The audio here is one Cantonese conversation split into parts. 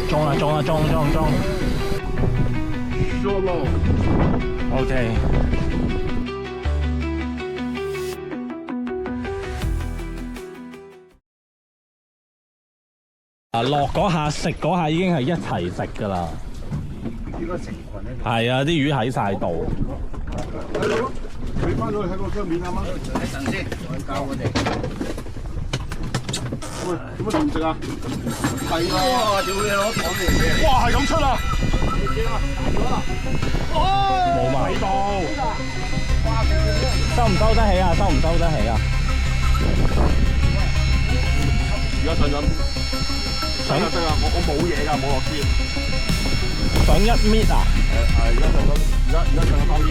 中啦中啦中 ，solo。OK。落嗰下食嗰下已經係一齊食㗎啦。應該成群咧。係啊，啲魚喺晒度。喺度咯，你翻到去睇個雙面啱啱。一陣先，再教我哋。喂，做乜唔食啊？係啊！屌你攞糖嚟嘅。哇，係咁出啊！冇埋到。收唔收得起啊？收唔收得起啊？而家想飲。得啊！我冇嘢㗎，冇落先。想一搣啊？而家上緊，而家上緊包煙。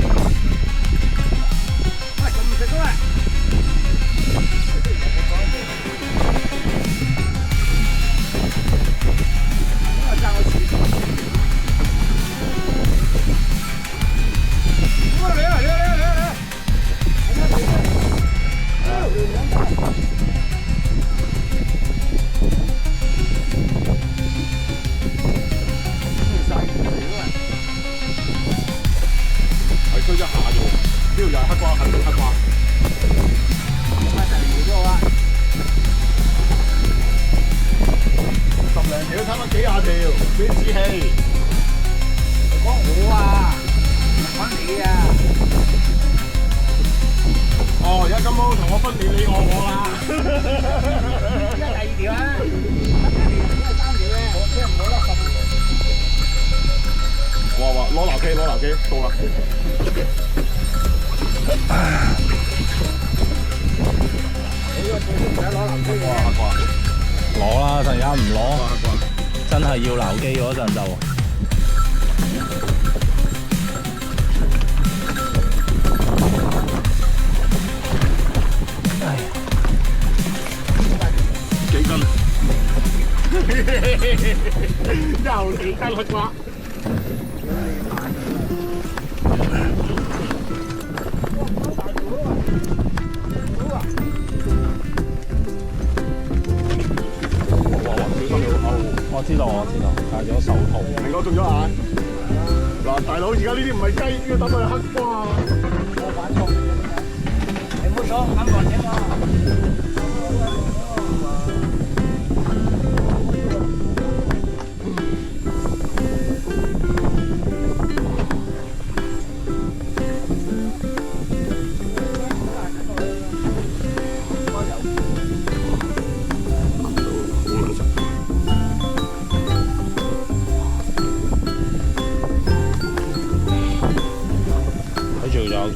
喂，咁唔食都係。爭我錢。嚟啊！嚟！推一下啫喎，呢度又係黑瓜，肯定黑瓜。快10年咗啊！10零條，差唔多幾廿條，俾支氣。講我啊，講你啊。哦，而家金毛同我分裂，你我啦。依家第2條啊，依家3條咧，我聽唔到啦10條。哇！攞樓機，到啦。攞啦，陣間唔攞，真係要撈機嗰陣就。幾斤？又幾斤黑瓜？我知道，戴咗手套。明哥中咗眼。嗱，大佬，而家呢啲唔係雞，呢個等佢係黑瓜。我玩錯，你唔好錯，啱過啫嘛。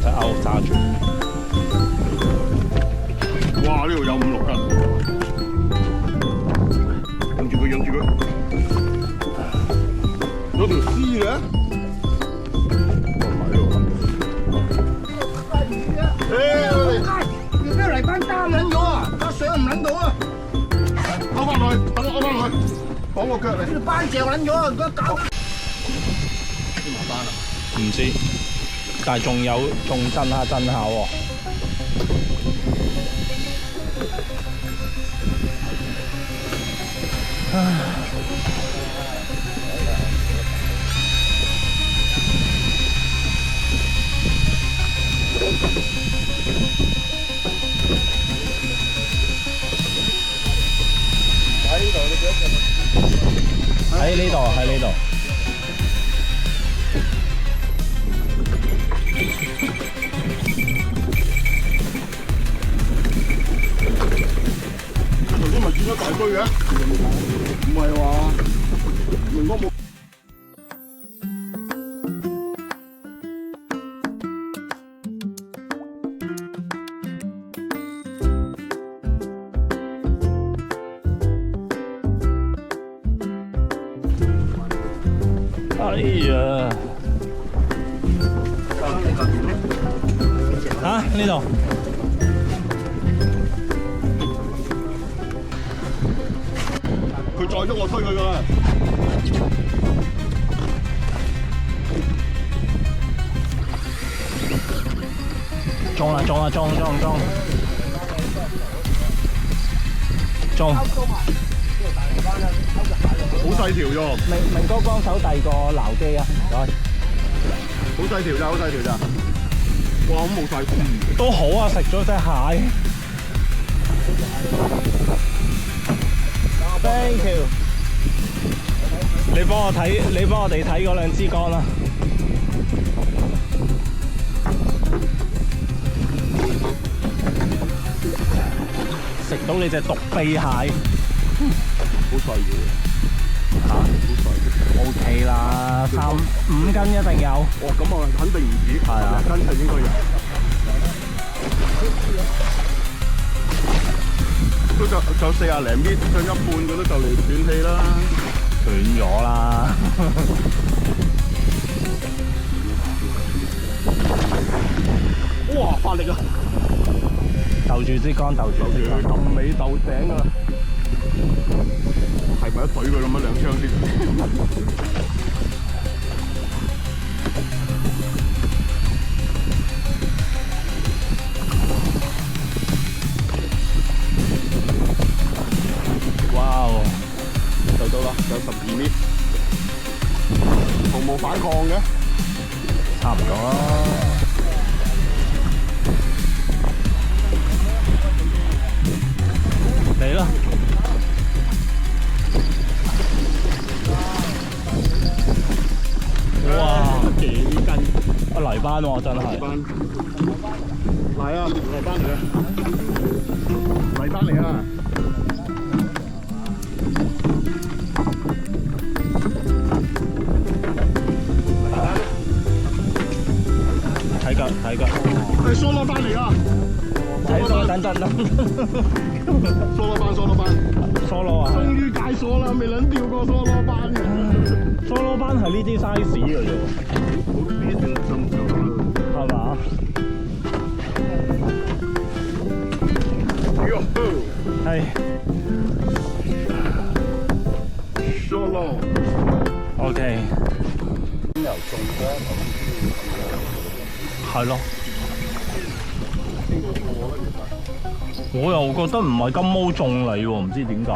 隻鈎揸住。哇！呢度有5、6斤，養住佢，有條絲嘅。你邊嚟班擔撚咗啊？家上唔撚到啊！勾翻落去，等我勾翻落去，綁個腳嚟。呢班嚼撚咗啊！而家搞邊埋班啊？唔知。但係仲震下喎。喺呢度。見咗大堆嘅，唔係話明哥冇。哎呀！啊，呢度。佢載咗我推佢㗎。中啦！好細條啫喎，明哥幫手遞個撈機啊，唔該。好細條咋，好細條咋。哇，咁冇細條。都好啊，食咗隻蟹。Thank you。你幫我哋睇嗰兩支竿啦。食到你隻獨臂蟹。好細嘅喎。嚇？好細。 OK 啦，3、5斤一定有。哦，咁啊，肯定唔止。係啊，10斤係應該有。都就40零米，上一半佢都就嚟斷氣啦。斷咗啦。哇！發力啊！鬥住支竿，鬥住支竿。揼尾鬥頂啊！係咪一懟佢咁樣2槍先？哇！就到啦，有12米，毫無反抗嘅，差唔多啦。嚟啦！哇！幾斤？啊泥班喎，真係。係啊，泥班嚟嘅，泥班嚟啊！睇腳，睇腳。係梭羅班嚟啊！睇咗，等。梭羅班。梭羅啊！終於解鎖啦，未撚釣過梭羅班嘅。梭羅班係呢啲 size 嘅啫喎。好呢段就唔夠啦。係嘛？係。梭羅。OK。又中咗。係咯。我又覺得唔係金毛中你喎，唔知點解。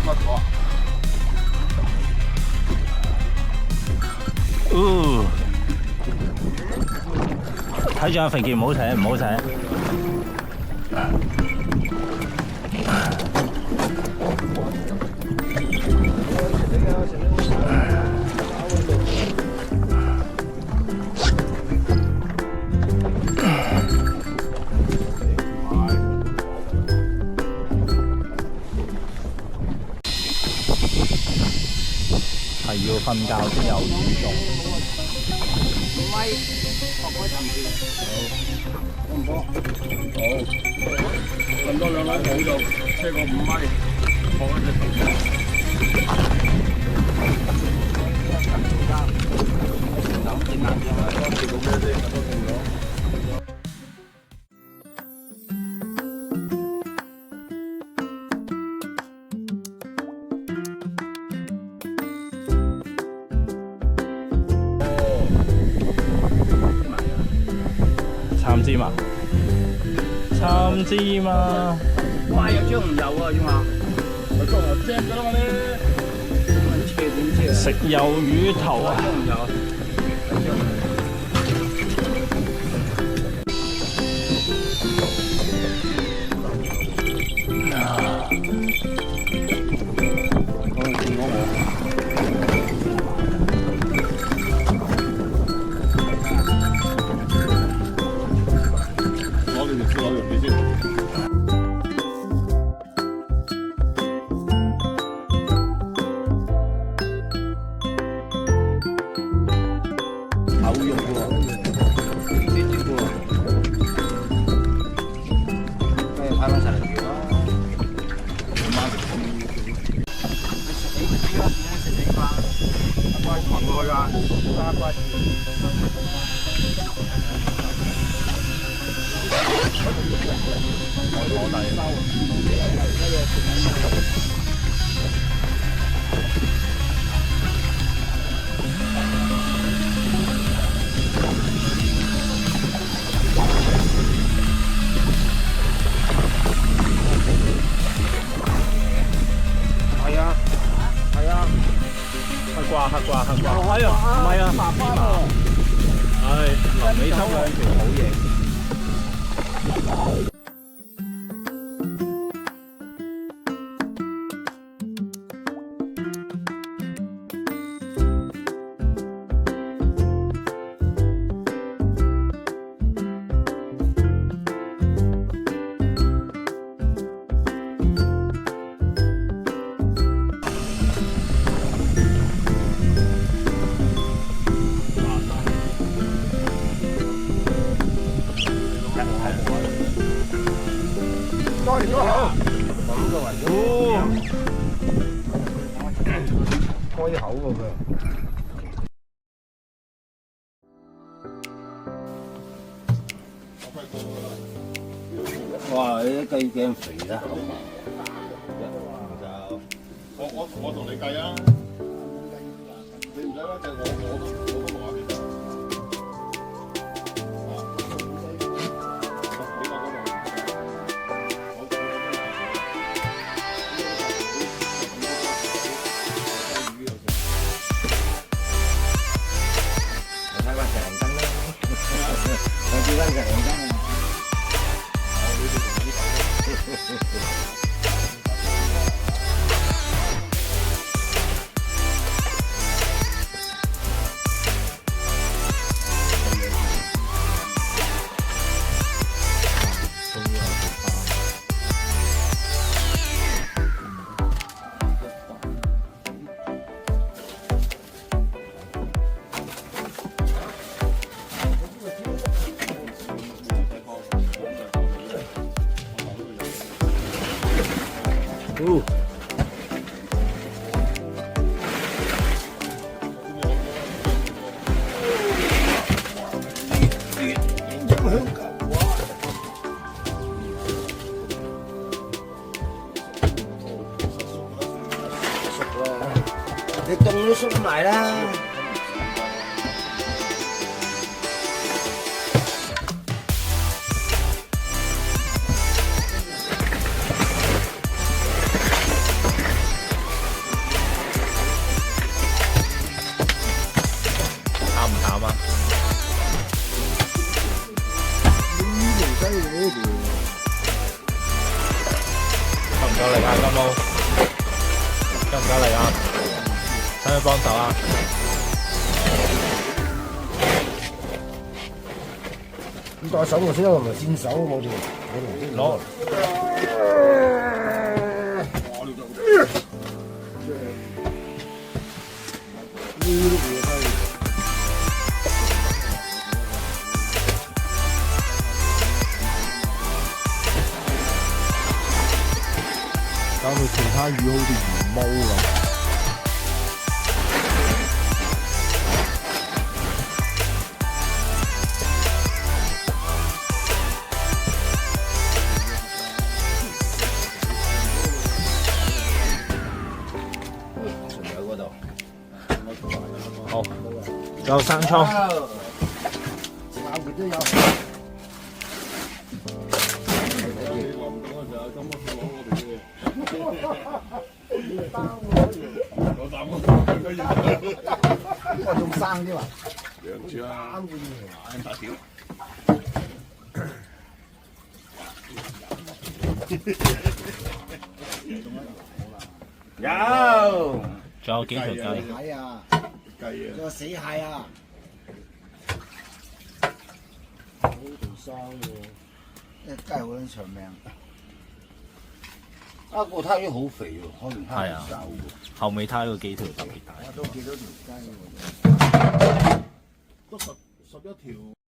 乜咗啊？睇住阿肥傑，唔好扯，唔好扯。係要瞓覺先有魚做。好，瞓多2米好就車過5米，放一隻頭。參芝麻，參芝麻。哇！有張唔有啊，點啊？咪裝又正㗎啦嘛咧。點切啊？食魷魚頭啊！張唔有啊？係啊，係啊，黑瓜，哎呀，唔係啊，白花喎，唉，臨尾收兩條好嘢。多年都好，咁個雲開口喎佢。哇！你啲雞頸肥啦，我同你計啊，你唔使啦，就我都話你。哦，你凍都縮埋啦。淡唔淡啊？夠唔夠力啊？金毛，夠唔夠力啊？使唔使幫手啊？咁帶手我先，我唔係先手，我條攞。搞到其他魚好似魚毛咁。好，仲有生葱。炒佢都有。我仲生啲嘛？兩條啊，大條。有。仲有幾條雞？蟹啊，雞啊，仲有死蟹啊，好條生喎，隻雞好撚長命。啊個胎魚好肥喎，開完胎手喎。後尾胎嗰幾條特別大。我都見到條雞喎，都11條。